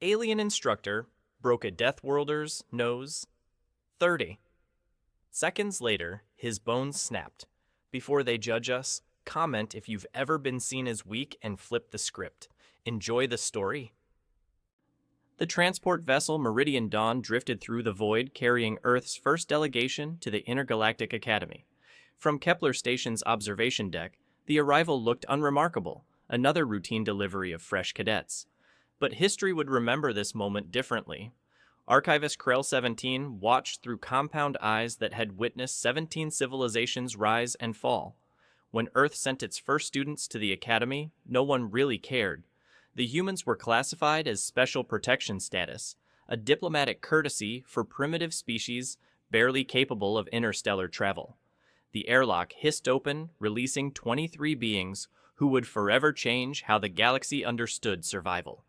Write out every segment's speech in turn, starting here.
Alien instructor broke a Deathworlder's nose. 30. Seconds later, his bones snapped. Before they judge us, comment if you've ever been seen as weak and flip the script. Enjoy the story. The transport vessel Meridian Dawn drifted through the void, carrying Earth's first delegation to the Intergalactic Academy. From Kepler Station's observation deck, the arrival looked unremarkable, another routine delivery of fresh cadets. But history would remember this moment differently. Archivist Krell 17 watched through compound eyes that had witnessed 17 civilizations rise and fall. When Earth sent its first students to the Academy, no one really cared. The humans were classified as special protection status, a diplomatic courtesy for primitive species barely capable of interstellar travel. The airlock hissed open, releasing 23 beings who would forever change how the galaxy understood survival.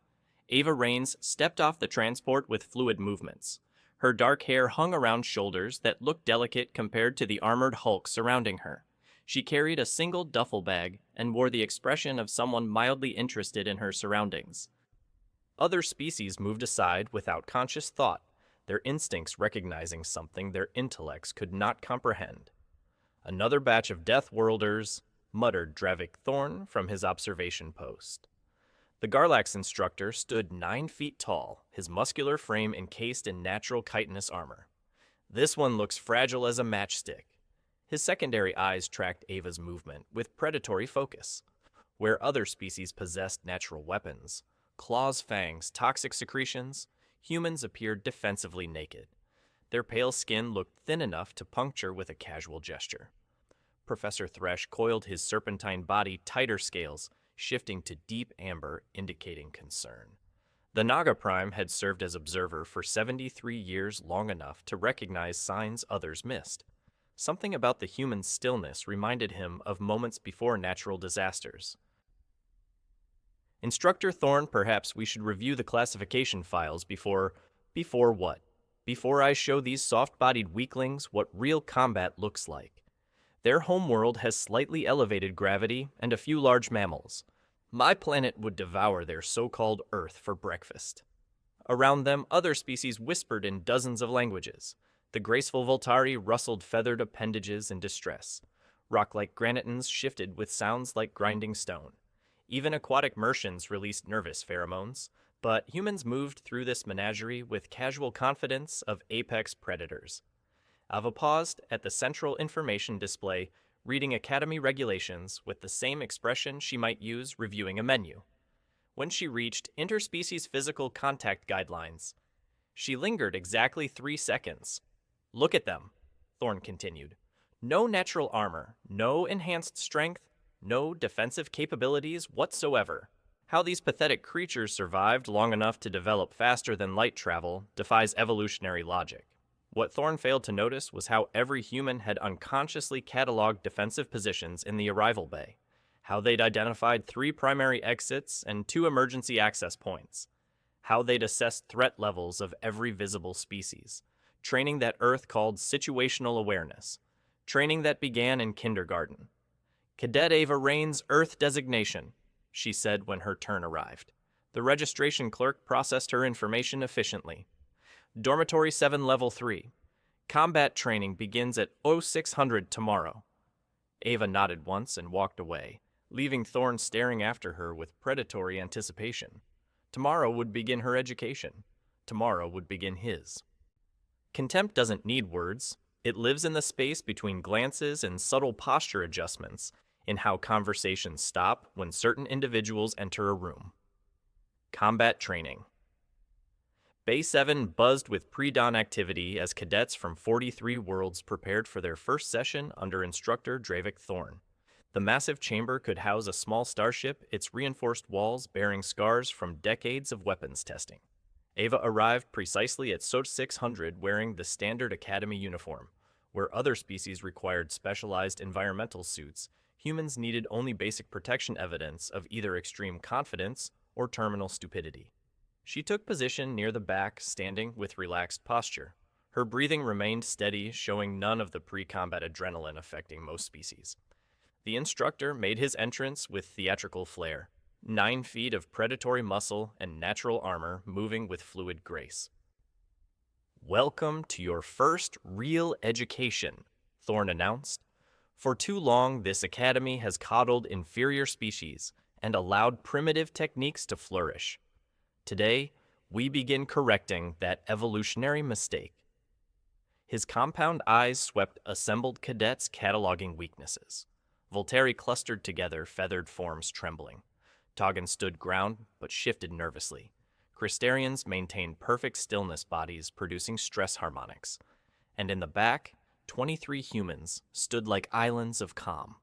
Ava Raines stepped off the transport with fluid movements. Her dark hair hung around shoulders that looked delicate compared to the armored hulk surrounding her. She carried a single duffel bag and wore the expression of someone mildly interested in her surroundings. Other species moved aside without conscious thought, their instincts recognizing something their intellects could not comprehend. "Another batch of Deathworlders," muttered Dravik Thorn from his observation post. The Garlax instructor stood 9 feet tall, his muscular frame encased in natural chitinous armor. "This one looks fragile as a matchstick." His secondary eyes tracked Ava's movement with predatory focus. Where other species possessed natural weapons, claws, fangs, toxic secretions, humans appeared defensively naked. Their pale skin looked thin enough to puncture with a casual gesture. Professor Thresh coiled his serpentine body tighter scales, shifting to deep amber, indicating concern. The Naga Prime had served as observer for 73 years, long enough to recognize signs others missed. Something about the human stillness reminded him of moments before natural disasters. "Instructor Thorn, perhaps we should review the classification files before what? Before I show these soft-bodied weaklings what real combat looks like. Their homeworld has slightly elevated gravity and a few large mammals. My planet would devour their so-called Earth for breakfast." Around them, other species whispered in dozens of languages. The graceful Voltari rustled feathered appendages in distress. Rock-like granitans shifted with sounds like grinding stone. Even aquatic Mercians released nervous pheromones, but humans moved through this menagerie with casual confidence of apex predators. Ava paused at the central information display, reading Academy regulations with the same expression she might use reviewing a menu. When she reached Interspecies Physical Contact Guidelines, she lingered exactly 3 seconds. "Look at them," Thorn continued. "No natural armor, no enhanced strength, no defensive capabilities whatsoever. How these pathetic creatures survived long enough to develop faster than light travel defies evolutionary logic." What Thorn failed to notice was how every human had unconsciously cataloged defensive positions in the arrival bay, how they'd identified 3 primary exits and 2 emergency access points, how they'd assessed threat levels of every visible species. Training that Earth called situational awareness. Training that began in kindergarten. "Cadet Ava Raines' Earth designation," she said when her turn arrived. The registration clerk processed her information efficiently. "Dormitory 7 Level 3. Combat training begins at 0600 tomorrow." Ava nodded once and walked away, leaving Thorn staring after her with predatory anticipation. Tomorrow would begin her education. Tomorrow would begin his. Contempt doesn't need words. It lives in the space between glances and subtle posture adjustments, in how conversations stop when certain individuals enter a room. Combat training. Bay 7 buzzed with pre-dawn activity as cadets from 43 worlds prepared for their first session under Instructor Dravik Thorn. The massive chamber could house a small starship, its reinforced walls bearing scars from decades of weapons testing. Ava arrived precisely at SOT 600 wearing the standard Academy uniform. Where other species required specialized environmental suits, humans needed only basic protection evidence of either extreme confidence or terminal stupidity. She took position near the back, standing with relaxed posture. Her breathing remained steady, showing none of the pre-combat adrenaline affecting most species. The instructor made his entrance with theatrical flair. 9 feet of predatory muscle and natural armor moving with fluid grace. "Welcome to your first real education," Thorn announced. "For too long, this academy has coddled inferior species and allowed primitive techniques to flourish. Today, we begin correcting that evolutionary mistake." His compound eyes swept assembled cadets cataloging weaknesses. Volteri clustered together, feathered forms trembling. Toggin stood ground, but shifted nervously. Crystarians maintained perfect stillness bodies producing stress harmonics. And in the back, 23 humans stood like islands of calm.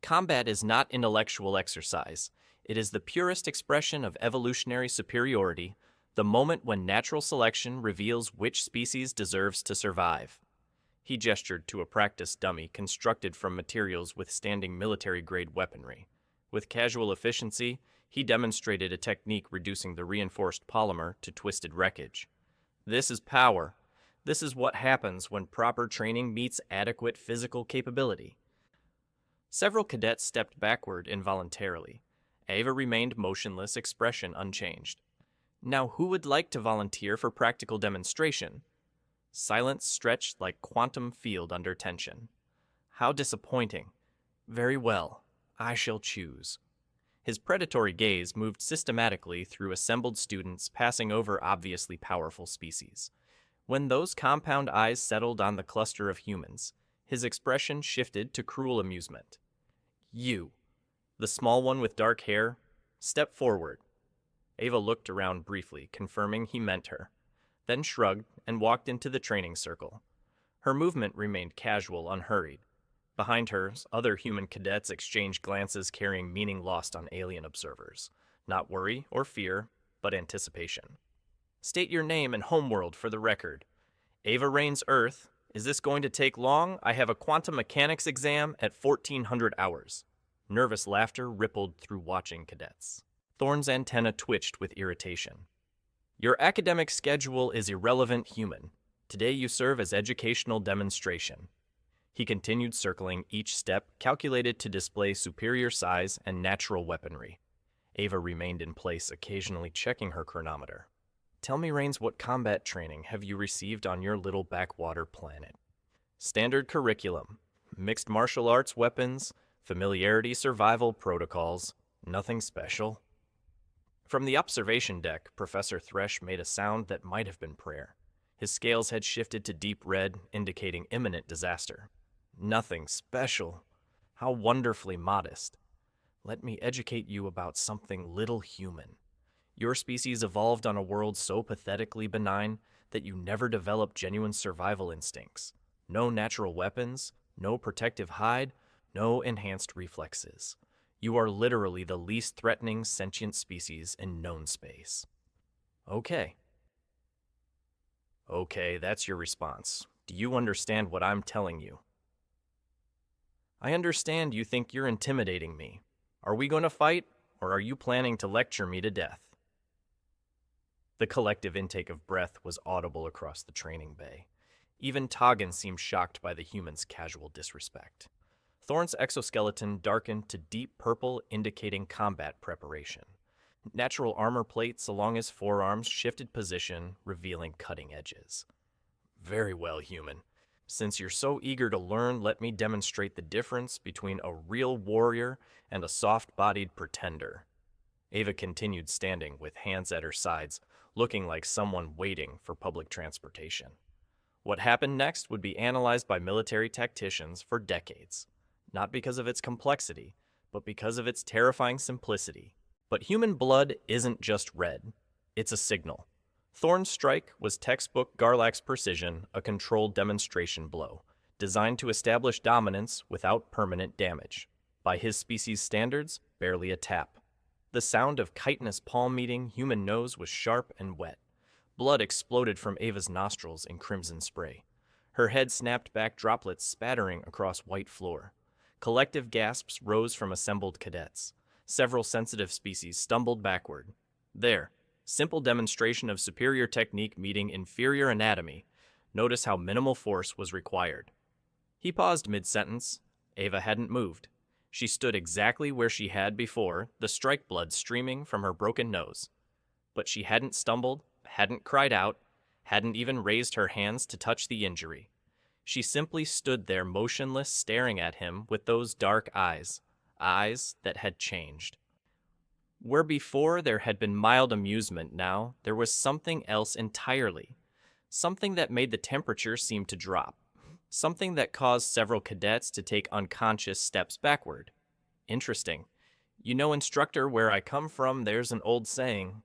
Combat is not intellectual exercise. It is the purest expression of evolutionary superiority, the moment when natural selection reveals which species deserves to survive. He gestured to a practice dummy constructed from materials withstanding military-grade weaponry. With casual efficiency, he demonstrated a technique reducing the reinforced polymer to twisted wreckage. This is power. This is what happens when proper training meets adequate physical capability. Several cadets stepped backward involuntarily. Ava remained motionless, expression unchanged. "Now who would like to volunteer for practical demonstration?" Silence stretched like quantum field under tension. "How disappointing. Very well, I shall choose." His predatory gaze moved systematically through assembled students, passing over obviously powerful species. When those compound eyes settled on the cluster of humans, his expression shifted to cruel amusement. "You, the small one with dark hair, step forward." Ava looked around briefly, confirming he meant her, then shrugged and walked into the training circle. Her movement remained casual, unhurried. Behind her, other human cadets exchanged glances carrying meaning lost on alien observers. Not worry or fear, but anticipation. "State your name and homeworld for the record." "Ava Raines, Earth. Is this going to take long? I have a quantum mechanics exam at 1400 hours. Nervous laughter rippled through watching cadets. Thorn's antenna twitched with irritation. "Your academic schedule is irrelevant, human. Today you serve as educational demonstration." He continued circling each step, calculated to display superior size and natural weaponry. Ava remained in place, occasionally checking her chronometer. "Tell me, Raines, what combat training have you received on your little backwater planet?" "Standard curriculum. Mixed martial arts weapons, familiarity survival protocols. Nothing special." From the observation deck, Professor Thresh made a sound that might have been prayer. His scales had shifted to deep red, indicating imminent disaster. "Nothing special. How wonderfully modest. Let me educate you about something little human. Your species evolved on a world so pathetically benign that you never developed genuine survival instincts. No natural weapons, no protective hide, no enhanced reflexes. You are literally the least threatening sentient species in known space." Okay, that's your response. Do you understand what I'm telling you? "I understand you think you're intimidating me. Are we going to fight, or are you planning to lecture me to death?" The collective intake of breath was audible across the training bay. Even Toggin seemed shocked by the humans' casual disrespect. Thorn's exoskeleton darkened to deep purple, indicating combat preparation. Natural armor plates along his forearms shifted position, revealing cutting edges. "Very well, human. Since you're so eager to learn, let me demonstrate the difference between a real warrior and a soft-bodied pretender." Ava continued standing with hands at her sides, looking like someone waiting for public transportation. What happened next would be analyzed by military tacticians for decades, not because of its complexity, but because of its terrifying simplicity. But human blood isn't just red, it's a signal. Thorn's strike was textbook Garlax precision, a controlled demonstration blow, designed to establish dominance without permanent damage. By his species' standards, barely a tap. The sound of chitinous palm meeting human nose was sharp and wet. Blood exploded from Ava's nostrils in crimson spray. Her head snapped back, droplets spattering across white floor. Collective gasps rose from assembled cadets. Several sensitive species stumbled backward. There, simple demonstration of superior technique meeting inferior anatomy. Notice how minimal force was required. He paused mid-sentence. Ava hadn't moved. She stood exactly where she had before, the strike blood streaming from her broken nose. But she hadn't stumbled, hadn't cried out, hadn't even raised her hands to touch the injury. She simply stood there motionless, staring at him with those dark eyes, eyes that had changed. Where before there had been mild amusement, now there was something else entirely. Something that made the temperature seem to drop. Something that caused several cadets to take unconscious steps backward. Interesting. You know, instructor, where I come from, there's an old saying.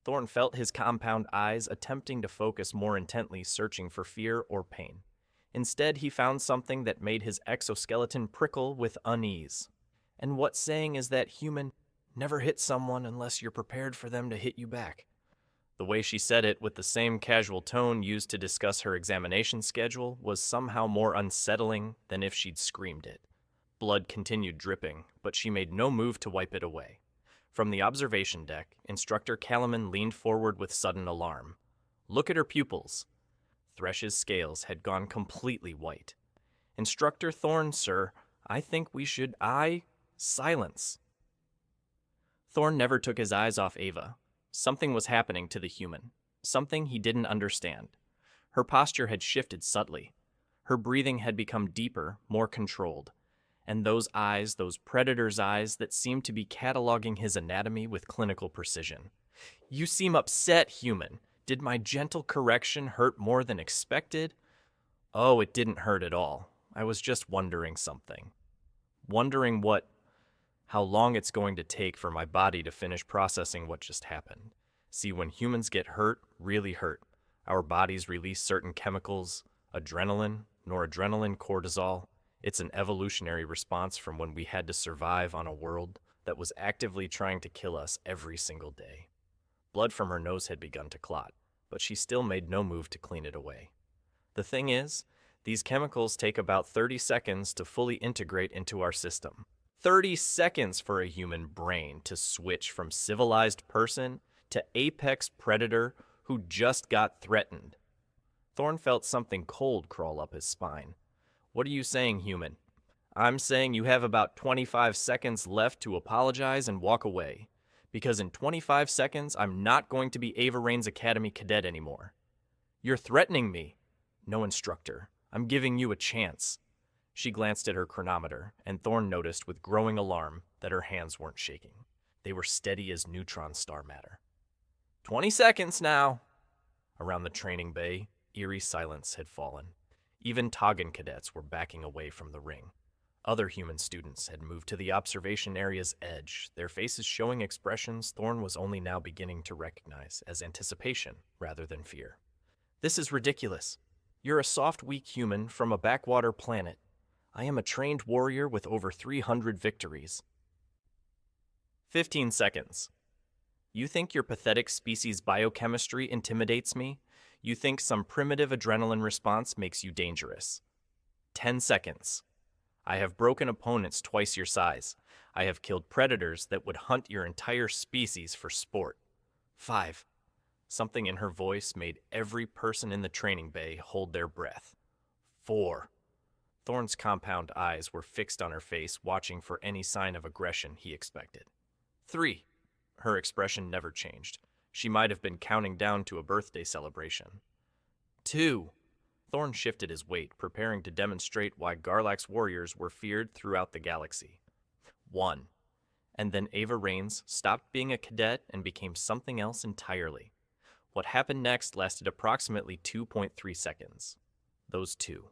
Thorn felt his compound eyes attempting to focus more intently, searching for fear or pain. Instead, he found something that made his exoskeleton prickle with unease. And what saying is that, human? Never hit someone unless you're prepared for them to hit you back. The way she said it, with the same casual tone used to discuss her examination schedule, was somehow more unsettling than if she'd screamed it. Blood continued dripping, but she made no move to wipe it away. From the observation deck, Instructor Calaman leaned forward with sudden alarm. Look at her pupils. Thresh's scales had gone completely white. Instructor Thorn, sir, I think we should silence. Thorn never took his eyes off Ava. Something was happening to the human. Something he didn't understand. Her posture had shifted subtly. Her breathing had become deeper, more controlled. And those eyes, those predator's eyes that seemed to be cataloging his anatomy with clinical precision. You seem upset, human. Did my gentle correction hurt more than expected? Oh, it didn't hurt at all. I was just wondering something. Wondering how long it's going to take for my body to finish processing what just happened. See, when humans get hurt, really hurt, our bodies release certain chemicals, adrenaline, noradrenaline, cortisol. It's an evolutionary response from when we had to survive on a world that was actively trying to kill us every single day. Blood from her nose had begun to clot, but she still made no move to clean it away. The thing is, these chemicals take about 30 seconds to fully integrate into our system. 30 seconds for a human brain to switch from civilized person to apex predator who just got threatened. Thorn felt something cold crawl up his spine. What are you saying, human? I'm saying you have about 25 seconds left to apologize and walk away. Because in 25 seconds, I'm not going to be Ava Raines Academy cadet anymore. You're threatening me. No, instructor. I'm giving you a chance. She glanced at her chronometer, and Thorn noticed with growing alarm that her hands weren't shaking. They were steady as neutron star matter. 20 seconds now. Around the training bay, eerie silence had fallen. Even Toggan cadets were backing away from the ring. Other human students had moved to the observation area's edge, their faces showing expressions Thorn was only now beginning to recognize as anticipation rather than fear. This is ridiculous. You're a soft, weak human from a backwater planet. I am a trained warrior with over 300 victories. 15 seconds. You think your pathetic species biochemistry intimidates me? You think some primitive adrenaline response makes you dangerous? 10 seconds. I have broken opponents twice your size. I have killed predators that would hunt your entire species for sport. 5. Something in her voice made every person in the training bay hold their breath. 4. Thorn's compound eyes were fixed on her face, watching for any sign of aggression he expected. 3. Her expression never changed. She might have been counting down to a birthday celebration. 2. Thorn shifted his weight, preparing to demonstrate why Garlax warriors were feared throughout the galaxy. 1. And then Ava Raines stopped being a cadet and became something else entirely. What happened next lasted approximately 2.3 seconds. Those 2.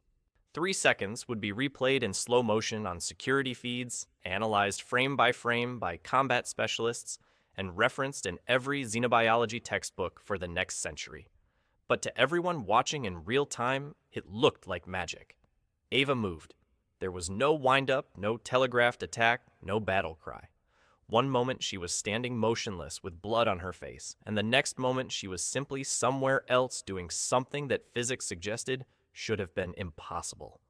3 seconds would be replayed in slow motion on security feeds, analyzed frame by combat specialists, and referenced in every xenobiology textbook for the next century. But to everyone watching in real time, it looked like magic. Ava moved. There was no wind-up, no telegraphed attack, no battle cry. One moment she was standing motionless with blood on her face, and the next moment she was simply somewhere else doing something that physics suggested should have been impossible.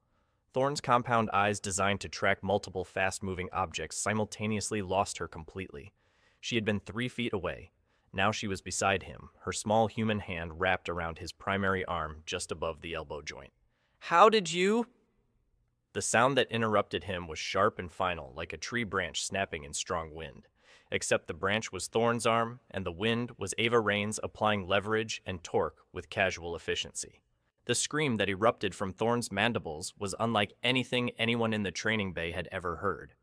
Thorn's compound eyes, designed to track multiple fast-moving objects, simultaneously lost her completely. She had been 3 feet away. Now she was beside him, her small human hand wrapped around his primary arm just above the elbow joint. How did you? The sound that interrupted him was sharp and final, like a tree branch snapping in strong wind. Except the branch was Thorn's arm, and the wind was Ava Raines applying leverage and torque with casual efficiency. The scream that erupted from Thorn's mandibles was unlike anything anyone in the training bay had ever heard.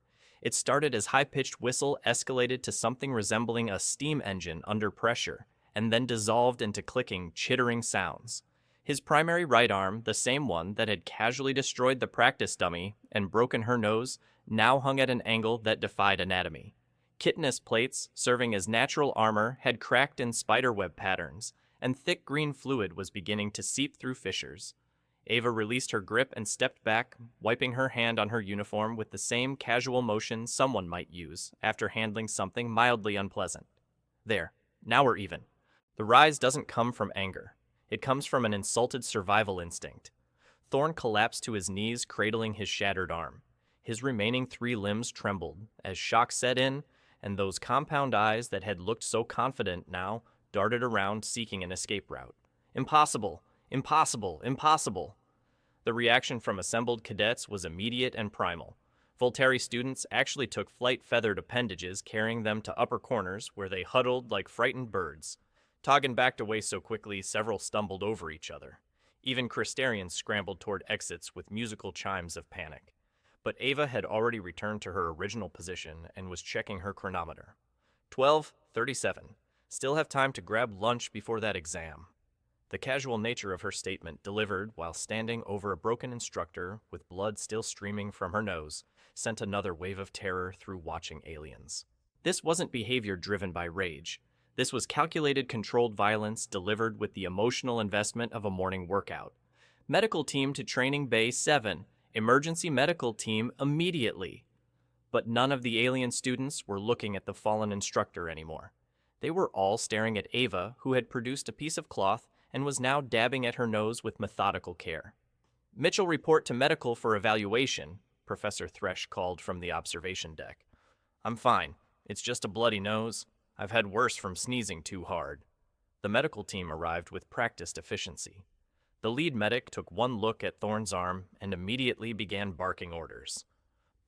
It started as high-pitched whistle escalated to something resembling a steam engine under pressure, and then dissolved into clicking, chittering sounds. His primary right arm, the same one that had casually destroyed the practice dummy and broken her nose, now hung at an angle that defied anatomy. Chitinous plates, serving as natural armor, had cracked in spiderweb patterns, and thick green fluid was beginning to seep through fissures. Ava released her grip and stepped back, wiping her hand on her uniform with the same casual motion someone might use after handling something mildly unpleasant. There, now we're even. The rise doesn't come from anger. It comes from an insulted survival instinct. Thorn collapsed to his knees, cradling his shattered arm. His remaining 3 limbs trembled as shock set in, and those compound eyes that had looked so confident now darted around seeking an escape route. Impossible! Impossible! Impossible! The reaction from assembled cadets was immediate and primal. Volteri students actually took flight-feathered appendages, carrying them to upper corners where they huddled like frightened birds. Toggen backed away so quickly several stumbled over each other. Even Crystarians scrambled toward exits with musical chimes of panic. But Ava had already returned to her original position and was checking her chronometer. 12:37. Still have time to grab lunch before that exam. The casual nature of her statement, delivered while standing over a broken instructor with blood still streaming from her nose, sent another wave of terror through watching aliens. This wasn't behavior driven by rage. This was calculated, controlled violence delivered with the emotional investment of a morning workout. Medical team to Training Bay 7. Emergency medical team immediately. But none of the alien students were looking at the fallen instructor anymore. They were all staring at Ava, who had produced a piece of cloth and was now dabbing at her nose with methodical care. Mitchell, report to medical for evaluation, Professor Thresh called from the observation deck. I'm fine. It's just a bloody nose. I've had worse from sneezing too hard. The medical team arrived with practiced efficiency. The lead medic took one look at Thorn's arm and immediately began barking orders.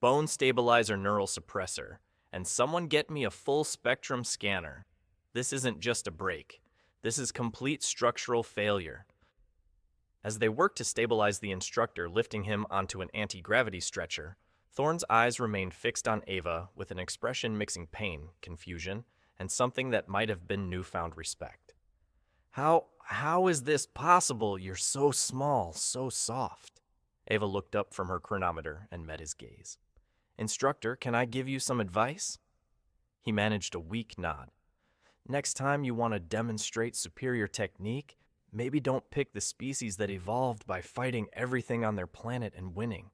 Bone stabilizer neural suppressor, and someone get me a full spectrum scanner. This isn't just a break. This is complete structural failure. As they worked to stabilize the instructor, lifting him onto an anti-gravity stretcher, Thorn's eyes remained fixed on Ava with an expression mixing pain, confusion, and something that might have been newfound respect. How is this possible? You're so small, so soft. Ava looked up from her chronometer and met his gaze. Instructor, can I give you some advice? He managed a weak nod. Next time you want to demonstrate superior technique, maybe don't pick the species that evolved by fighting everything on their planet and winning.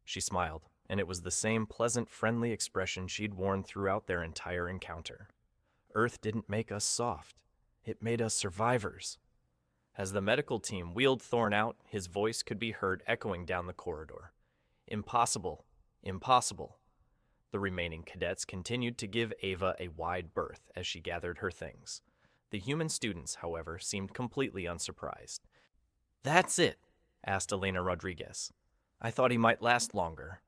She smiled, and it was the same pleasant, friendly expression she'd worn throughout their entire encounter. Earth didn't make us soft. It made us survivors. As the medical team wheeled Thorn out, his voice could be heard echoing down the corridor. Impossible. Impossible. The remaining cadets continued to give Ava a wide berth as she gathered her things. The human students, however, seemed completely unsurprised. That's it, asked Elena Rodriguez. I thought he might last longer.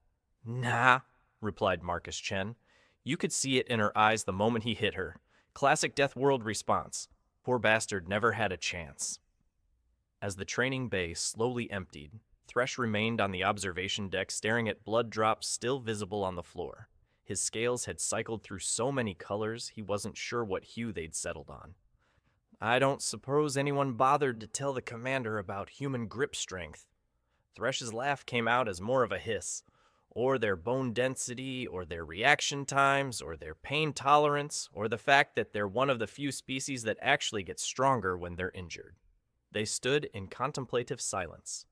Nah, replied Marcus Chen. You could see it in her eyes the moment he hit her. Classic Deathworld response. Poor bastard never had a chance. As the training bay slowly emptied, Thresh remained on the observation deck staring at blood drops still visible on the floor. His scales had cycled through so many colors he wasn't sure what hue they'd settled on. I don't suppose anyone bothered to tell the commander about human grip strength. Thresh's laugh came out as more of a hiss. Or their bone density, or their reaction times, or their pain tolerance, or the fact that they're one of the few species that actually get stronger when they're injured. They stood in contemplative silence.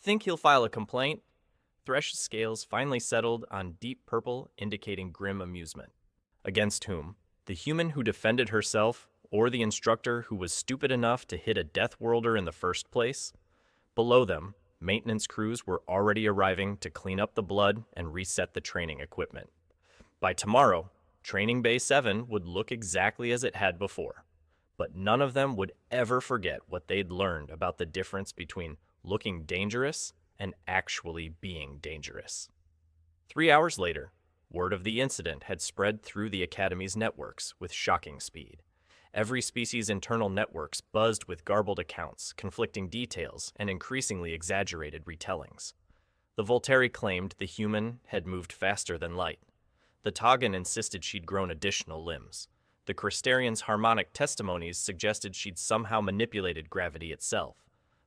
Think he'll file a complaint? Thresh's scales finally settled on deep purple, indicating grim amusement. Against whom? The human who defended herself, or the instructor who was stupid enough to hit a Deathworlder in the first place? Below them, maintenance crews were already arriving to clean up the blood and reset the training equipment. By tomorrow, Training Bay 7 would look exactly as it had before, but none of them would ever forget what they'd learned about the difference between looking dangerous and actually being dangerous. 3 hours later, word of the incident had spread through the Academy's networks with shocking speed. Every species' internal networks buzzed with garbled accounts, conflicting details, and increasingly exaggerated retellings. The Volteri claimed the human had moved faster than light. The Toggen insisted she'd grown additional limbs. The Crystarians' harmonic testimonies suggested she'd somehow manipulated gravity itself.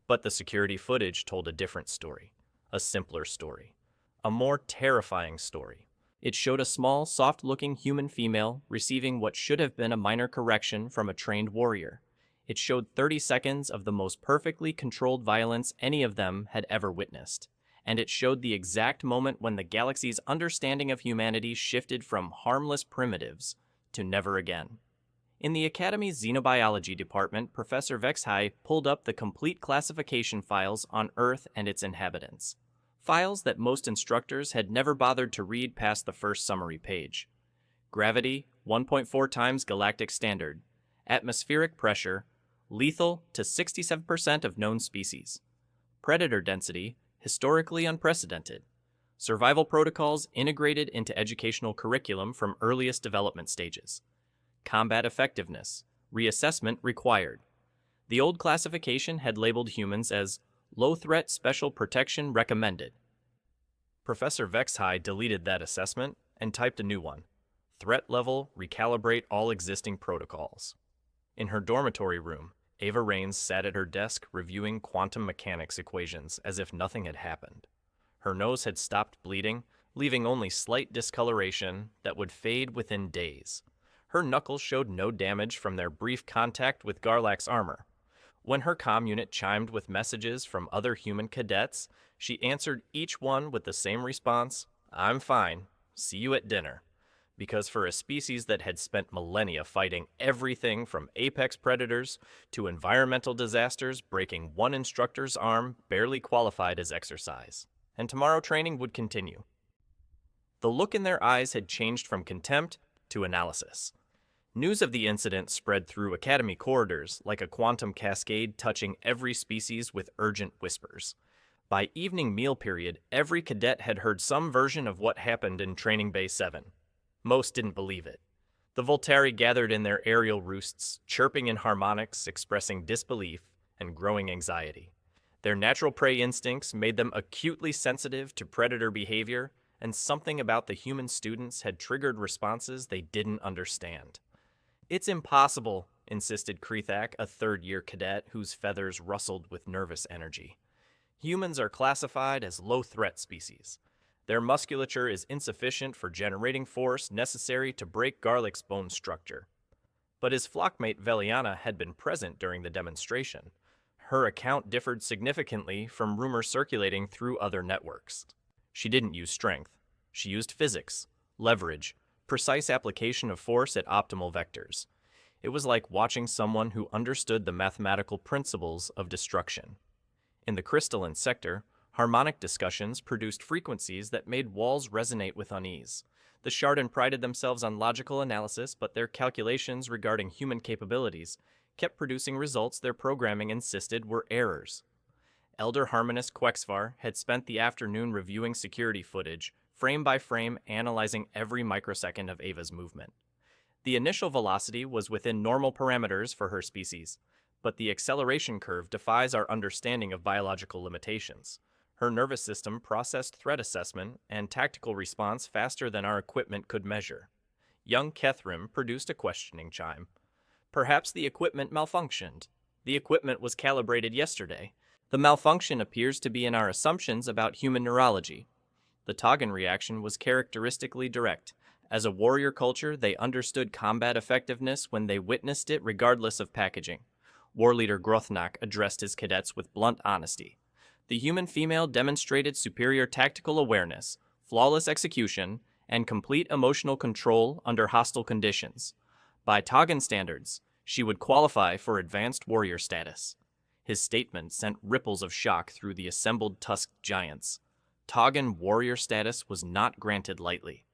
But the security footage told a different story, a simpler story, a more terrifying story. It showed a small, soft-looking human female receiving what should have been a minor correction from a trained warrior. It showed 30 seconds of the most perfectly controlled violence any of them had ever witnessed. And it showed the exact moment when the galaxy's understanding of humanity shifted from harmless primitives to never again. In the Academy's Xenobiology department, Professor Vexhai pulled up the complete classification files on Earth and its inhabitants. Files that most instructors had never bothered to read past the first summary page. Gravity, 1.4 times galactic standard. Atmospheric pressure, lethal to 67% of known species. Predator density, historically unprecedented. Survival protocols integrated into educational curriculum from earliest development stages. Combat effectiveness, reassessment required. The old classification had labeled humans as low-threat special protection recommended. Professor Vexhai deleted that assessment and typed a new one. Threat level, recalibrate all existing protocols. In her dormitory room, Ava Raines sat at her desk reviewing quantum mechanics equations as if nothing had happened. Her nose had stopped bleeding, leaving only slight discoloration that would fade within days. Her knuckles showed no damage from their brief contact with Garlax armor. When her comm unit chimed with messages from other human cadets, she answered each one with the same response, "I'm fine. See you at dinner." Because for a species that had spent millennia fighting everything from apex predators to environmental disasters, breaking one instructor's arm barely qualified as exercise. And tomorrow training would continue. The look in their eyes had changed from contempt to analysis. News of the incident spread through Academy corridors like a quantum cascade touching every species with urgent whispers. By evening meal period, every cadet had heard some version of what happened in Training Bay 7. Most didn't believe it. The Volteri gathered in their aerial roosts, chirping in harmonics, expressing disbelief and growing anxiety. Their natural prey instincts made them acutely sensitive to predator behavior, and something about the human students had triggered responses they didn't understand. "It's impossible," insisted Krethak, a third-year cadet whose feathers rustled with nervous energy. "Humans are classified as low-threat species. Their musculature is insufficient for generating force necessary to break Garlax's bone structure." But his flockmate Veliana had been present during the demonstration. Her account differed significantly from rumors circulating through other networks. She didn't use strength. She used physics, leverage, precise application of force at optimal vectors. It was like watching someone who understood the mathematical principles of destruction. In the crystalline sector, harmonic discussions produced frequencies that made walls resonate with unease. The Chardon prided themselves on logical analysis, but their calculations regarding human capabilities kept producing results their programming insisted were errors. Elder Harmonist Quexvar had spent the afternoon reviewing security footage, frame by frame analyzing every microsecond of Ava's movement. The initial velocity was within normal parameters for her species, but the acceleration curve defies our understanding of biological limitations. Her nervous system processed threat assessment and tactical response faster than our equipment could measure. Young Kethrim produced a questioning chime. "Perhaps the equipment malfunctioned. The equipment was calibrated yesterday. The malfunction appears to be in our assumptions about human neurology." The Toggen reaction was characteristically direct. As a warrior culture, they understood combat effectiveness when they witnessed it regardless of packaging. War leader Grothnak addressed his cadets with blunt honesty. The human female demonstrated superior tactical awareness, flawless execution, and complete emotional control under hostile conditions. By Toggen standards, she would qualify for advanced warrior status. His statement sent ripples of shock through the assembled tusked giants. Toggen warrior status was not granted lightly.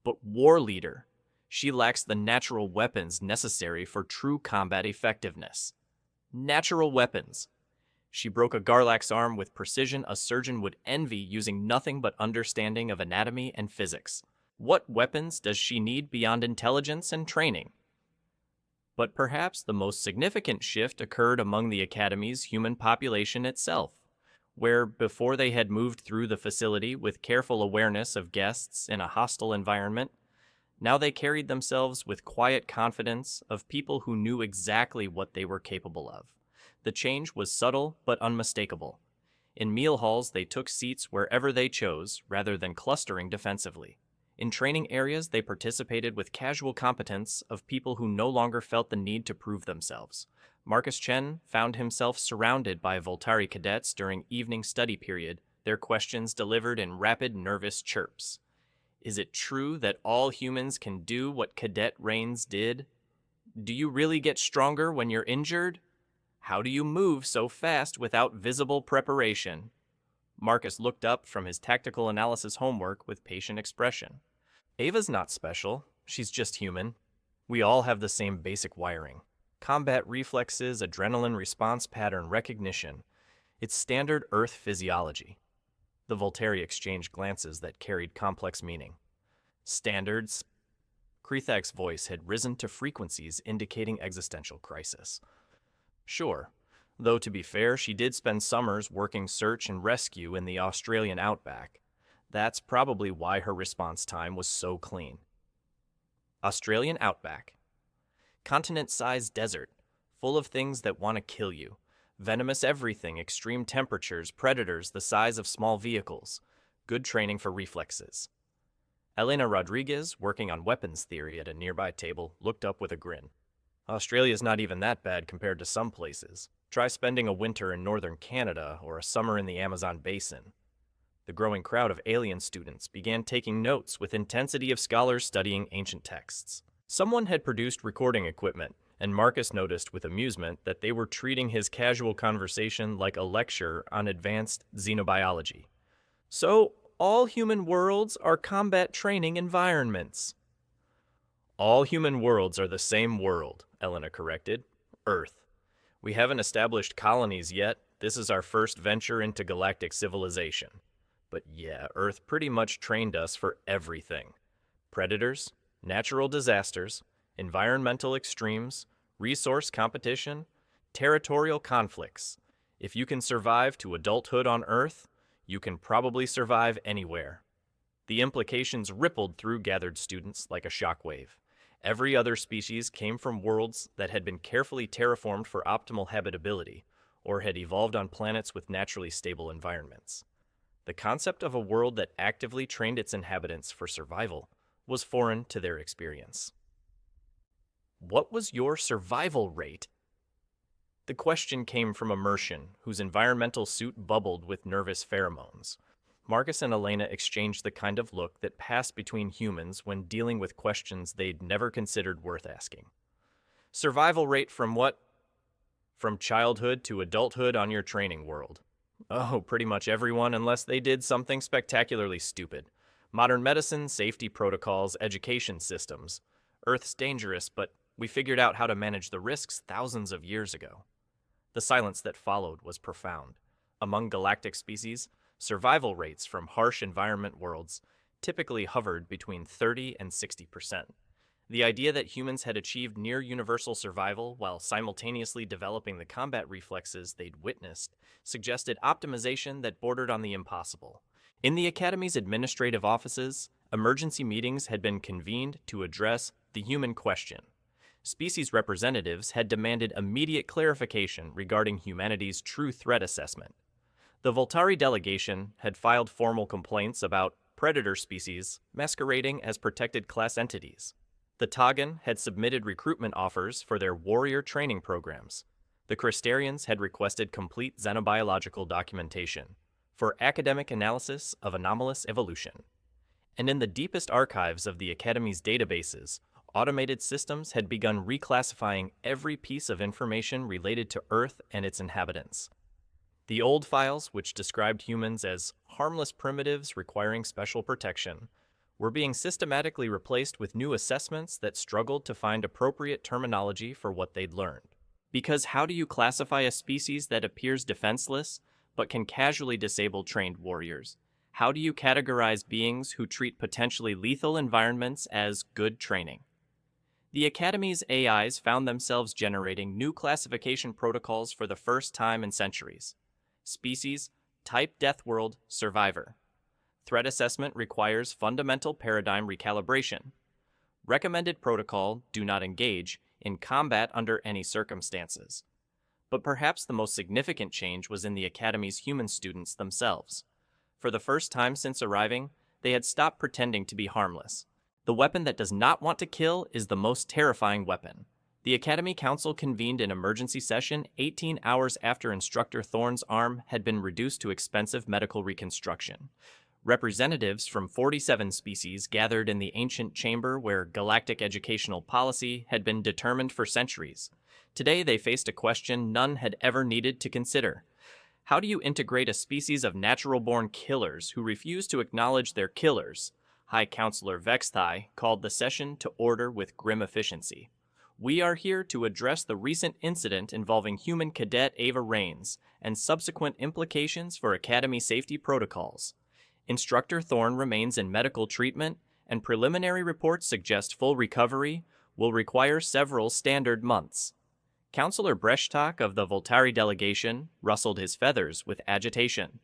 But war leader, she lacks the natural weapons necessary for true combat effectiveness. Natural weapons. She broke a Garlax arm with precision a surgeon would envy using nothing but understanding of anatomy and physics. What weapons does she need beyond intelligence and training? But perhaps the most significant shift occurred among the Academy's human population itself, where before they had moved through the facility with careful awareness of guests in a hostile environment, now they carried themselves with quiet confidence of people who knew exactly what they were capable of. The change was subtle but unmistakable. In meal halls, they took seats wherever they chose, rather than clustering defensively. In training areas, they participated with casual competence of people who no longer felt the need to prove themselves. Marcus Chen found himself surrounded by Voltari cadets during evening study period, their questions delivered in rapid, nervous chirps. Is it true that all humans can do what Cadet Raines did? Do you really get stronger when you're injured? How do you move so fast without visible preparation? Marcus looked up from his tactical analysis homework with patient expression. Ava's not special. She's just human. We all have the same basic wiring. Combat reflexes, adrenaline response pattern recognition. It's standard Earth physiology. The Voltari exchanged glances that carried complex meaning. Standards. Krethak's voice had risen to frequencies indicating existential crisis. Sure, though to be fair, she did spend summers working search and rescue in the Australian outback. That's probably why her response time was so clean. Australian outback. Continent-sized desert, full of things that want to kill you. Venomous everything, extreme temperatures, predators the size of small vehicles. Good training for reflexes. Elena Rodriguez, working on weapons theory at a nearby table, looked up with a grin. Australia's not even that bad compared to some places. Try spending a winter in northern Canada or a summer in the Amazon basin. The growing crowd of alien students began taking notes with intensity of scholars studying ancient texts. Someone had produced recording equipment, and Marcus noticed with amusement that they were treating his casual conversation like a lecture on advanced xenobiology. So, all human worlds are combat training environments. All human worlds are the same world, Elena corrected. Earth. We haven't established colonies yet. This is our first venture into galactic civilization. But yeah, Earth pretty much trained us for everything. Predators, natural disasters, environmental extremes, resource competition, territorial conflicts. If you can survive to adulthood on Earth, you can probably survive anywhere. The implications rippled through gathered students like a shockwave. Every other species came from worlds that had been carefully terraformed for optimal habitability, or had evolved on planets with naturally stable environments. The concept of a world that actively trained its inhabitants for survival was foreign to their experience. What was your survival rate? The question came from Immersion, whose environmental suit bubbled with nervous pheromones. Marcus and Elena exchanged the kind of look that passed between humans when dealing with questions they'd never considered worth asking. Survival rate from what? From childhood to adulthood on your training world. Oh, pretty much everyone unless they did something spectacularly stupid. Modern medicine, safety protocols, education systems. Earth's dangerous, but we figured out how to manage the risks thousands of years ago. The silence that followed was profound. Among galactic species, survival rates from harsh environment worlds typically hovered between 30 and 60%. The idea that humans had achieved near universal survival while simultaneously developing the combat reflexes they'd witnessed suggested optimization that bordered on the impossible. In the Academy's administrative offices, emergency meetings had been convened to address the human question. Species representatives had demanded immediate clarification regarding humanity's true threat assessment. The Voltari delegation had filed formal complaints about predator species masquerading as protected class entities. The Tagan had submitted recruitment offers for their warrior training programs. The Crystarians had requested complete xenobiological documentation for academic analysis of anomalous evolution. And in the deepest archives of the Academy's databases, automated systems had begun reclassifying every piece of information related to Earth and its inhabitants. The old files, which described humans as harmless primitives requiring special protection, were being systematically replaced with new assessments that struggled to find appropriate terminology for what they'd learned. Because how do you classify a species that appears defenseless, but can casually disable trained warriors? How do you categorize beings who treat potentially lethal environments as good training? The Academy's AIs found themselves generating new classification protocols for the first time in centuries. Species, type Deathworld, survivor. Threat assessment requires fundamental paradigm recalibration. Recommended protocol, do not engage, in combat under any circumstances. But perhaps the most significant change was in the Academy's human students themselves. For the first time since arriving, they had stopped pretending to be harmless. The weapon that does not want to kill is the most terrifying weapon. The Academy Council convened an emergency session 18 hours after Instructor Thorn's arm had been reduced to expensive medical reconstruction. Representatives from 47 species gathered in the ancient chamber where galactic educational policy had been determined for centuries. Today they faced a question none had ever needed to consider. How do you integrate a species of natural-born killers who refuse to acknowledge their killers? High Counselor Vexthai called the session to order with grim efficiency. We are here to address the recent incident involving human cadet Ava Raines and subsequent implications for Academy safety protocols. Instructor Thorn remains in medical treatment, and preliminary reports suggest full recovery will require several standard months. Counselor Breshtak of the Voltari delegation rustled his feathers with agitation.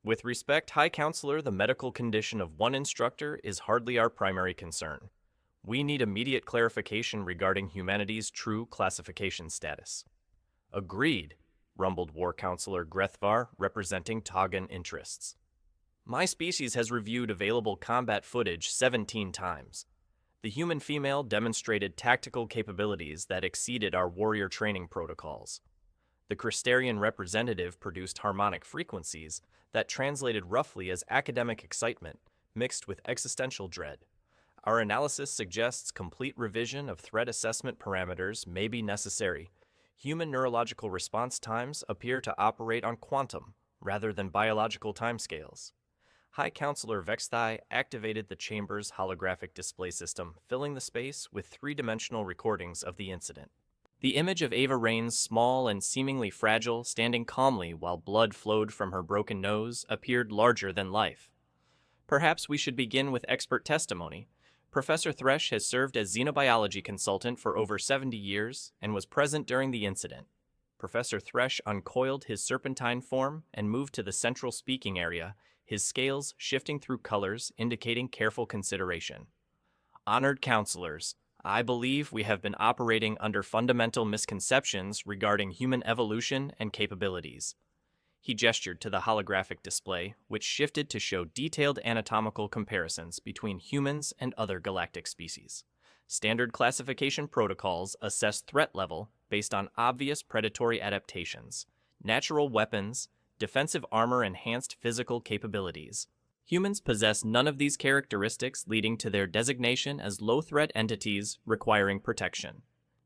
With respect, High Counselor, the medical condition of one instructor is hardly our primary concern. We need immediate clarification regarding humanity's true classification status. Agreed, rumbled War Counselor Grethvar, representing Tagan interests. My species has reviewed available combat footage 17 times. The human female demonstrated tactical capabilities that exceeded our warrior training protocols. The Crystarian representative produced harmonic frequencies that translated roughly as academic excitement mixed with existential dread. Our analysis suggests complete revision of threat assessment parameters may be necessary. Human neurological response times appear to operate on quantum rather than biological timescales. High Counselor Vexthai activated the chamber's holographic display system, filling the space with three-dimensional recordings of the incident. The image of Ava Raines, small and seemingly fragile, standing calmly while blood flowed from her broken nose, appeared larger than life. Perhaps we should begin with expert testimony. Professor Thresh has served as xenobiology consultant for over 70 years and was present during the incident. Professor Thresh uncoiled his serpentine form and moved to the central speaking area, his scales shifting through colors indicating careful consideration. Honored counselors, I believe we have been operating under fundamental misconceptions regarding human evolution and capabilities. He gestured to the holographic display, which shifted to show detailed anatomical comparisons between humans and other galactic species. Standard classification protocols assess threat level based on obvious predatory adaptations, natural weapons, defensive armor, enhanced physical capabilities. Humans possess none of these characteristics, leading to their designation as low-threat entities requiring protection.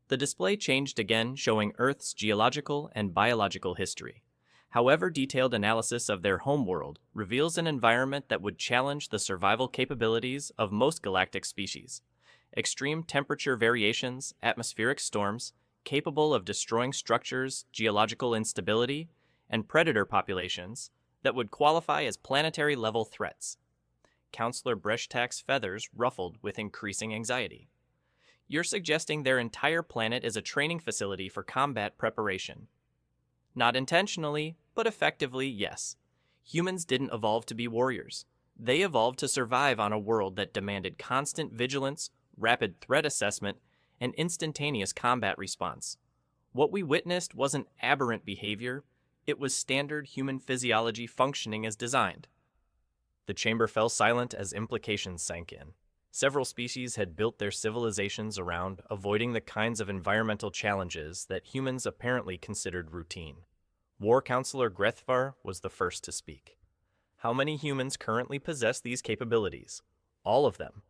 The display changed again, showing Earth's geological and biological history. However, detailed analysis of their homeworld reveals an environment that would challenge the survival capabilities of most galactic species. Extreme temperature variations, atmospheric storms, capable of destroying structures, geological instability, and predator populations that would qualify as planetary-level threats. Counselor Breshtak's feathers ruffled with increasing anxiety. You're suggesting their entire planet is a training facility for combat preparation. Not intentionally, but effectively, yes. Humans didn't evolve to be warriors. They evolved to survive on a world that demanded constant vigilance, rapid threat assessment, and instantaneous combat response. What we witnessed wasn't aberrant behavior, it was standard human physiology functioning as designed. The chamber fell silent as implications sank in. Several species had built their civilizations around avoiding the kinds of environmental challenges that humans apparently considered routine. War Counselor Grethvar was the first to speak. How many humans currently possess these capabilities? All of them.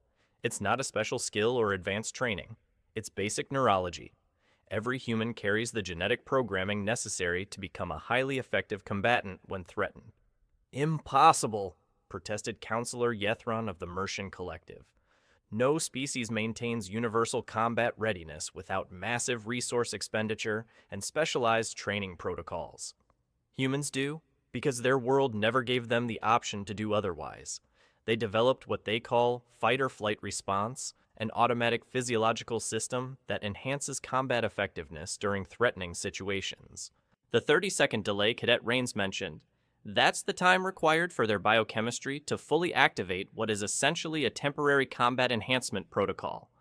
It's not a special skill or advanced training. It's basic neurology. Every human carries the genetic programming necessary to become a highly effective combatant when threatened. Impossible, protested Counselor Yethron of the Mercian Collective. No species maintains universal combat readiness without massive resource expenditure and specialized training protocols. Humans do, because their world never gave them the option to do otherwise. They developed what they call fight-or-flight response, an automatic physiological system that enhances combat effectiveness during threatening situations. The 30-second delay Cadet Raines mentioned, that's the time required for their biochemistry to fully activate what is essentially a temporary combat enhancement protocol.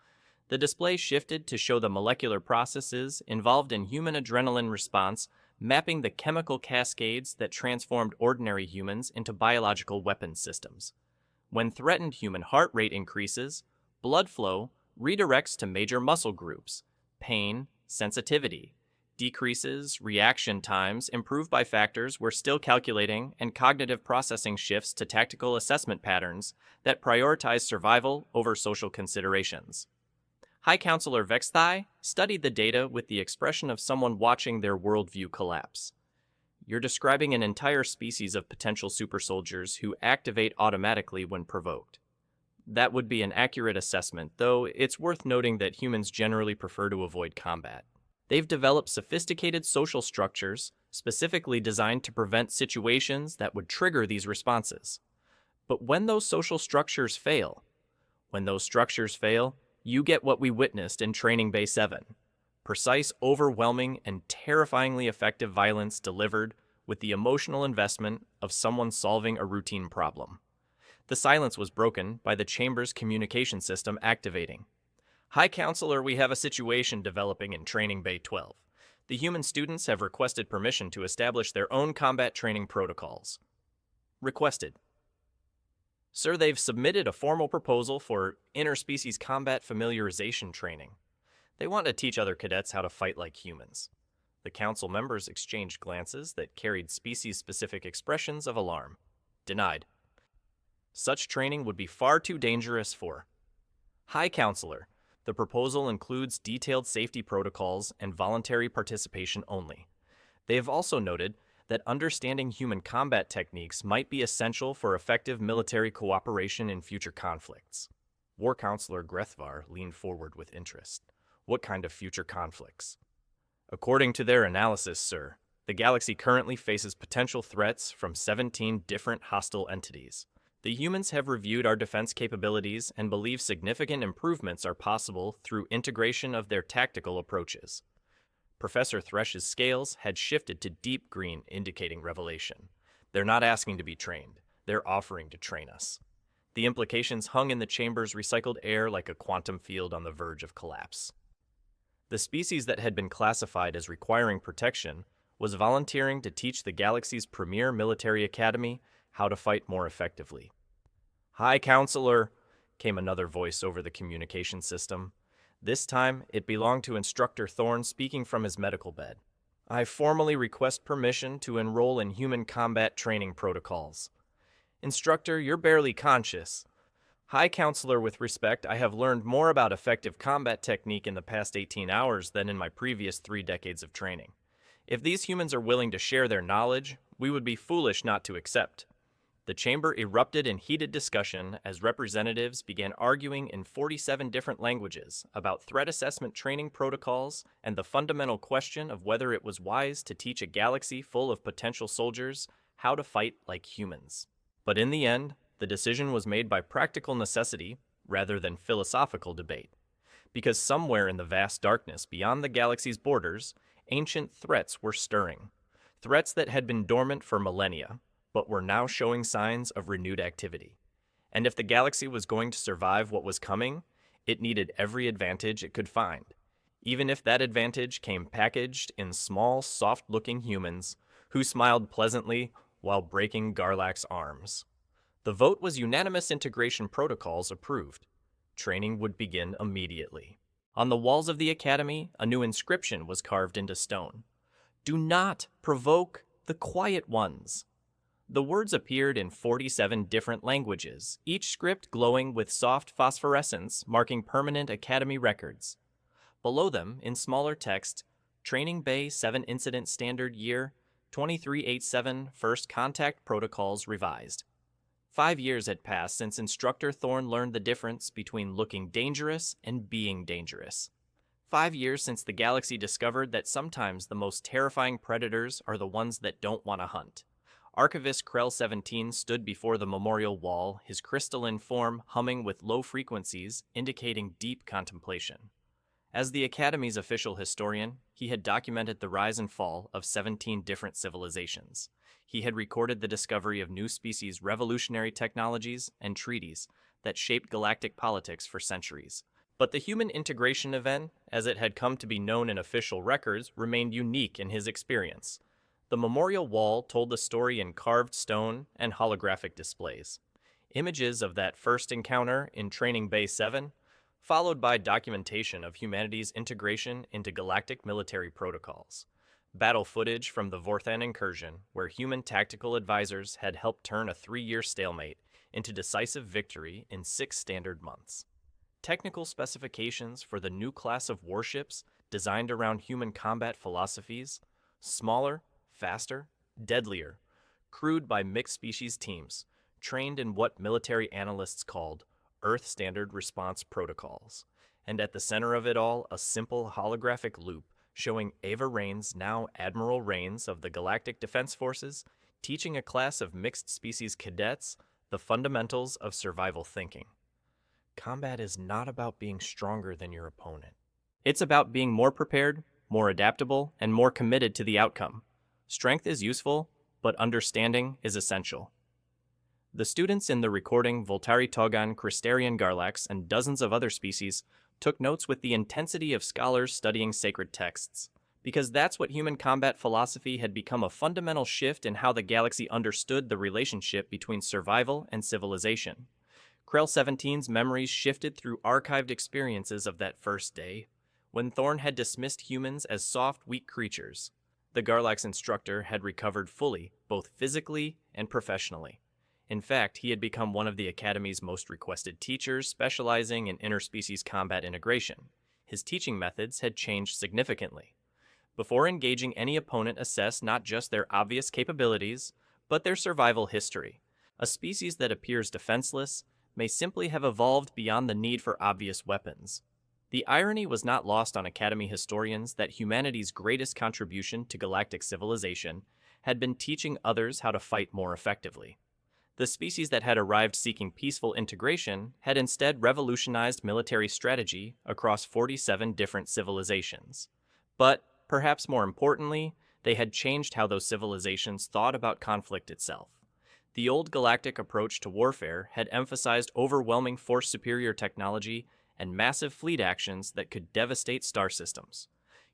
The display shifted to show the molecular processes involved in human adrenaline response, mapping the chemical cascades that transformed ordinary humans into biological weapon systems. When threatened human heart rate increases, blood flow redirects to major muscle groups. Pain, sensitivity, decreases, reaction times improve by factors we're still calculating, and cognitive processing shifts to tactical assessment patterns that prioritize survival over social considerations. High Counselor Vexthai studied the data with the expression of someone watching their worldview collapse. You're describing an entire species of potential super soldiers who activate automatically when provoked. That would be an accurate assessment, though it's worth noting that humans generally prefer to avoid combat. They've developed sophisticated social structures specifically designed to prevent situations that would trigger these responses. But when those social structures fail, you get what we witnessed in Training Bay 7. Precise, overwhelming, and terrifyingly effective violence delivered with the emotional investment of someone solving a routine problem. The silence was broken by the chamber's communication system activating. High Counselor, we have a situation developing in Training Bay 12. The human students have requested permission to establish their own combat training protocols. Requested. Sir, they've submitted a formal proposal for interspecies combat familiarization training. They want to teach other cadets how to fight like humans. The council members exchanged glances that carried species-specific expressions of alarm. Denied. Such training would be far too dangerous for High Counselor. The proposal includes detailed safety protocols and voluntary participation only. They have also noted that understanding human combat techniques might be essential for effective military cooperation in future conflicts. War Counselor Grethvar leaned forward with interest. What kind of future conflicts? According to their analysis, sir, the galaxy currently faces potential threats from 17 different hostile entities. The humans have reviewed our defense capabilities and believe significant improvements are possible through integration of their tactical approaches. Professor Thresh's scales had shifted to deep green, indicating revelation. They're not asking to be trained. They're offering to train us. The implications hung in the chamber's recycled air like a quantum field on the verge of collapse. The species that had been classified as requiring protection was volunteering to teach the galaxy's premier military academy how to fight more effectively. High Counselor, came another voice over the communication system. This time, it belonged to Instructor Thorn speaking from his medical bed. I formally request permission to enroll in human combat training protocols. Instructor, you're barely conscious. High Counselor, with respect, I have learned more about effective combat technique in the past 18 hours than in my previous 3 decades of training. If these humans are willing to share their knowledge, we would be foolish not to accept. The chamber erupted in heated discussion as representatives began arguing in 47 different languages about threat assessment training protocols and the fundamental question of whether it was wise to teach a galaxy full of potential soldiers how to fight like humans. But in the end, the decision was made by practical necessity rather than philosophical debate, because somewhere in the vast darkness beyond the galaxy's borders, ancient threats were stirring, threats that had been dormant for millennia, but were now showing signs of renewed activity. And if the galaxy was going to survive what was coming, it needed every advantage it could find, even if that advantage came packaged in small, soft-looking humans who smiled pleasantly while breaking Garlax's arms. The vote was unanimous. Integration protocols approved. Training would begin immediately. On the walls of the academy, a new inscription was carved into stone. Do not provoke the quiet ones. The words appeared in 47 different languages, each script glowing with soft phosphorescence, marking permanent academy records. Below them, in smaller text, Training Bay 7 Incident Standard Year 2387 First Contact Protocols Revised. 5 years had passed since Instructor Thorn learned the difference between looking dangerous and being dangerous. 5 years since the galaxy discovered that sometimes the most terrifying predators are the ones that don't want to hunt. Archivist Krell 17 stood before the memorial wall, his crystalline form humming with low frequencies, indicating deep contemplation. As the Academy's official historian, he had documented the rise and fall of 17 different civilizations. He had recorded the discovery of new species' revolutionary technologies and treaties that shaped galactic politics for centuries. But the human integration event, as it had come to be known in official records, remained unique in his experience. The memorial wall told the story in carved stone and holographic displays. Images of that first encounter in Training Bay 7, followed by documentation of humanity's integration into galactic military protocols. Battle footage from the Vorthan incursion, where human tactical advisors had helped turn a 3-year stalemate into decisive victory in 6 standard months. Technical specifications for the new class of warships designed around human combat philosophies: smaller, faster, deadlier, crewed by mixed species teams, trained in what military analysts called Earth Standard Response Protocols. And at the center of it all, a simple holographic loop showing Ava Raines, now Admiral Raines of the Galactic Defense Forces, teaching a class of mixed species cadets the fundamentals of survival thinking. Combat is not about being stronger than your opponent. It's about being more prepared, more adaptable, and more committed to the outcome. Strength is useful, but understanding is essential. The students in the recording Voltari Togan, Crystarian Garlax, and dozens of other species took notes with the intensity of scholars studying sacred texts, because that's what human combat philosophy had become a fundamental shift in how the galaxy understood the relationship between survival and civilization. Krell 17's memories shifted through archived experiences of that first day, when Thorn had dismissed humans as soft, weak creatures. The Garlax instructor had recovered fully, both physically and professionally. In fact, he had become one of the Academy's most requested teachers, specializing in interspecies combat integration. His teaching methods had changed significantly. Before engaging any opponent, assess not just their obvious capabilities, but their survival history. A species that appears defenseless may simply have evolved beyond the need for obvious weapons. The irony was not lost on Academy historians that humanity's greatest contribution to galactic civilization had been teaching others how to fight more effectively. The species that had arrived seeking peaceful integration had instead revolutionized military strategy across 47 different civilizations. But, perhaps more importantly, they had changed how those civilizations thought about conflict itself. The old galactic approach to warfare had emphasized overwhelming force-superior technology and massive fleet actions that could devastate star systems.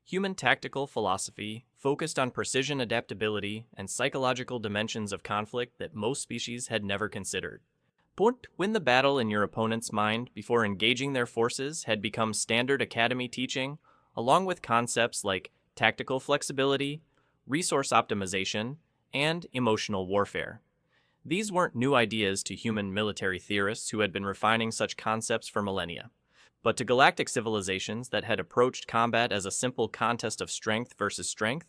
Human tactical philosophy focused on precision, adaptability, and psychological dimensions of conflict that most species had never considered. Win the battle in your opponent's mind before engaging their forces had become standard Academy teaching, along with concepts like tactical flexibility, resource optimization, and emotional warfare. These weren't new ideas to human military theorists who had been refining such concepts for millennia. But to galactic civilizations that had approached combat as a simple contest of strength versus strength,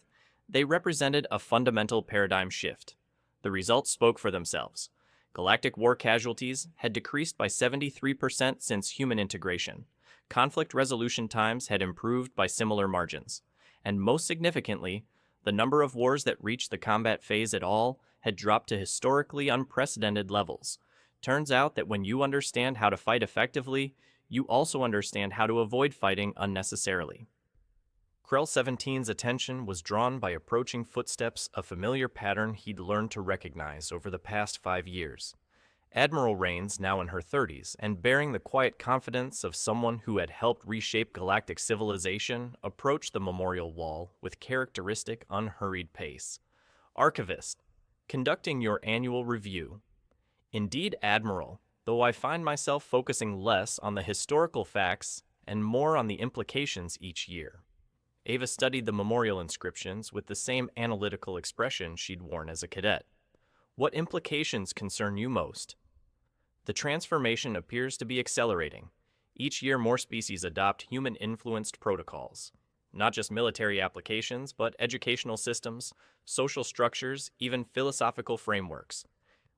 they represented a fundamental paradigm shift. The results spoke for themselves. Galactic war casualties had decreased by 73% since human integration. Conflict resolution times had improved by similar margins. And most significantly, the number of wars that reached the combat phase at all had dropped to historically unprecedented levels. Turns out that when you understand how to fight effectively, you also understand how to avoid fighting unnecessarily. Krell 17's attention was drawn by approaching footsteps, a familiar pattern he'd learned to recognize over the past 5 years. Admiral Raines, now in her 30s, and bearing the quiet confidence of someone who had helped reshape galactic civilization, approached the memorial wall with characteristic unhurried pace. Archivist, conducting your annual review. Indeed, Admiral, though I find myself focusing less on the historical facts and more on the implications each year. Ava studied the memorial inscriptions with the same analytical expression she'd worn as a cadet. What implications concern you most? The transformation appears to be accelerating. Each year more species adopt human-influenced protocols. Not just military applications, but educational systems, social structures, even philosophical frameworks.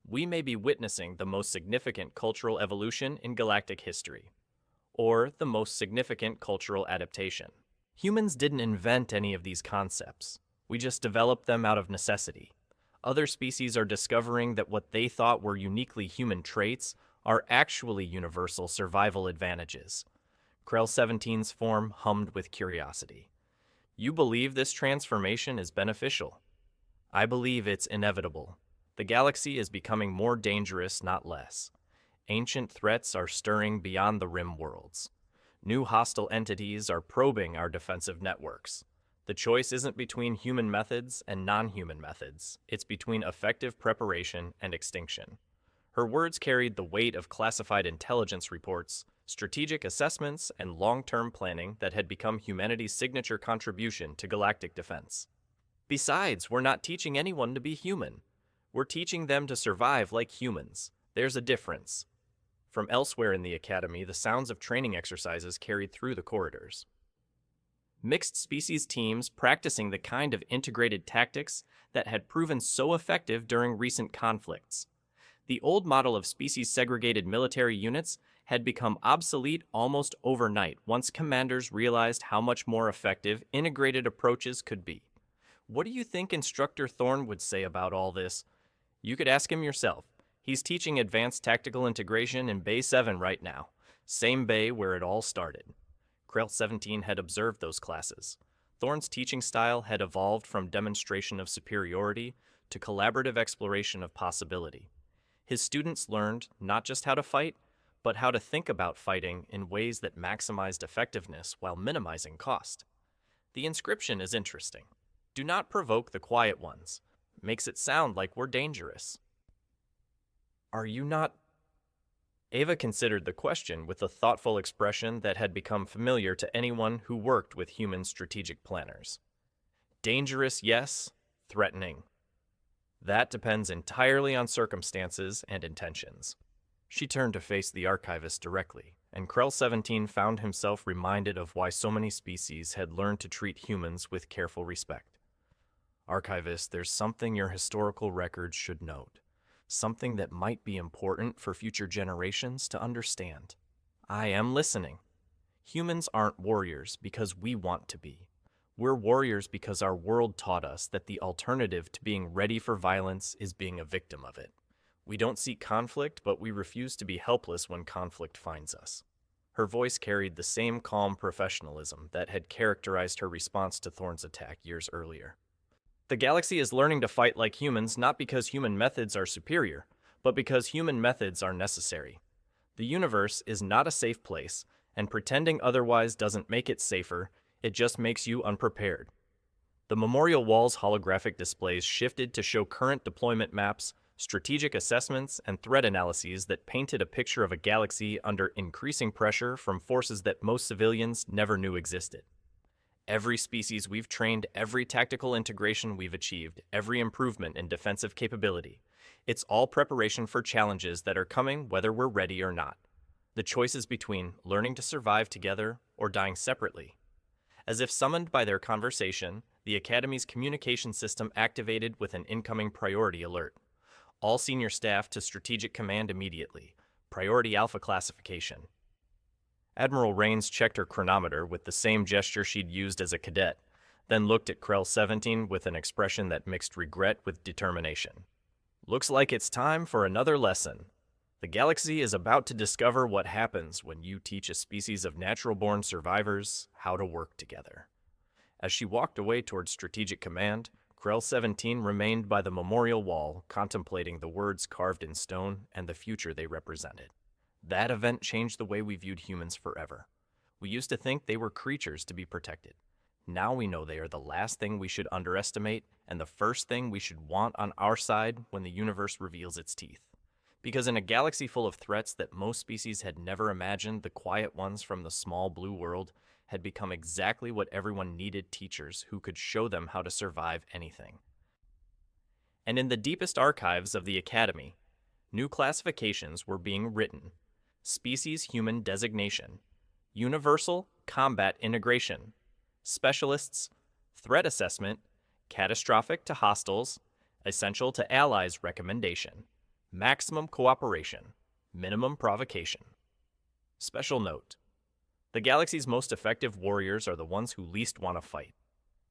we may be witnessing the most significant cultural evolution in galactic history, or the most significant cultural adaptation. Humans didn't invent any of these concepts. We just developed them out of necessity. Other species are discovering that what they thought were uniquely human traits are actually universal survival advantages. Krell 17's form hummed with curiosity. You believe this transformation is beneficial. I believe it's inevitable. The galaxy is becoming more dangerous, not less. Ancient threats are stirring beyond the rim worlds. New hostile entities are probing our defensive networks. The choice isn't between human methods and non-human methods. It's between effective preparation and extinction. Her words carried the weight of classified intelligence reports, strategic assessments, and long-term planning that had become humanity's signature contribution to galactic defense. Besides, we're not teaching anyone to be human. We're teaching them to survive like humans. There's a difference. From elsewhere in the Academy, the sounds of training exercises carried through the corridors. Mixed species teams practicing the kind of integrated tactics that had proven so effective during recent conflicts. The old model of species-segregated military units had become obsolete almost overnight once commanders realized how much more effective integrated approaches could be. What do you think Instructor Thorn would say about all this? You could ask him yourself. He's teaching advanced tactical integration in Bay 7 right now, same bay where it all started. Krell 17 had observed those classes. Thorn's teaching style had evolved from demonstration of superiority to collaborative exploration of possibility. His students learned not just how to fight, but how to think about fighting in ways that maximized effectiveness while minimizing cost. The inscription is interesting. Do not provoke the quiet ones. Makes it sound like we're dangerous. Are you not? Ava considered the question with a thoughtful expression that had become familiar to anyone who worked with human strategic planners. Dangerous, yes. Threatening. That depends entirely on circumstances and intentions. She turned to face the archivist directly, and Krell 17 found himself reminded of why so many species had learned to treat humans with careful respect. Archivist, there's something your historical records should note. Something that might be important for future generations to understand. I am listening. Humans aren't warriors because we want to be. We're warriors because our world taught us that the alternative to being ready for violence is being a victim of it. We don't seek conflict, but we refuse to be helpless when conflict finds us. Her voice carried the same calm professionalism that had characterized her response to Thorn's attack years earlier. The galaxy is learning to fight like humans not because human methods are superior, but because human methods are necessary. The universe is not a safe place, and pretending otherwise doesn't make it safer, it just makes you unprepared. The Memorial Wall's holographic displays shifted to show current deployment maps, strategic assessments, and threat analyses that painted a picture of a galaxy under increasing pressure from forces that most civilians never knew existed. Every species we've trained, every tactical integration we've achieved, every improvement in defensive capability. It's all preparation for challenges that are coming whether we're ready or not. The choice is between learning to survive together or dying separately. As if summoned by their conversation, the Academy's communication system activated with an incoming priority alert. All senior staff to Strategic Command immediately. Priority Alpha classification. Admiral Raines checked her chronometer with the same gesture she'd used as a cadet, then looked at Krell 17 with an expression that mixed regret with determination. Looks like it's time for another lesson. The galaxy is about to discover what happens when you teach a species of natural-born survivors how to work together. As she walked away towards Strategic Command, Krell 17 remained by the memorial wall, contemplating the words carved in stone and the future they represented. That event changed the way we viewed humans forever. We used to think they were creatures to be protected. Now we know they are the last thing we should underestimate and the first thing we should want on our side when the universe reveals its teeth. Because in a galaxy full of threats that most species had never imagined, the quiet ones from the small blue world had become exactly what everyone needed: teachers who could show them how to survive anything. And in the deepest archives of the Academy, new classifications were being written. Species-human designation, universal combat integration, specialists, threat assessment, catastrophic to hostiles, essential to allies recommendation, Maximum cooperation, minimum provocation. Special note: the galaxy's most effective warriors are the ones who least want to fight.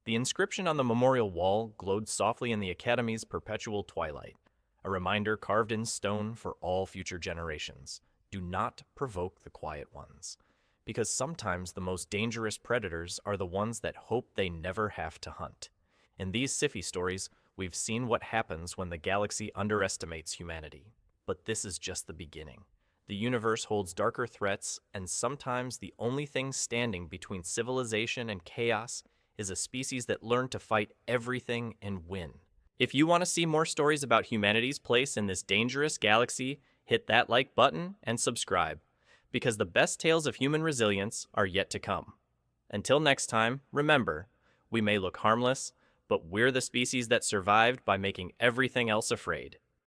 The inscription on the memorial wall glowed softly in the Academy's perpetual twilight, a reminder carved in stone for all future generations. Do not provoke the quiet ones, because sometimes the most dangerous predators are the ones that hope they never have to hunt. In these sci-fi stories, we've seen what happens when the galaxy underestimates humanity. But this is just the beginning. The universe holds darker threats, and sometimes the only thing standing between civilization and chaos is a species that learned to fight everything and win. If you want to see more stories about humanity's place in this dangerous galaxy, hit that like button and subscribe, because the best tales of human resilience are yet to come. Until next time, remember, we may look harmless, but we're the species that survived by making everything else afraid.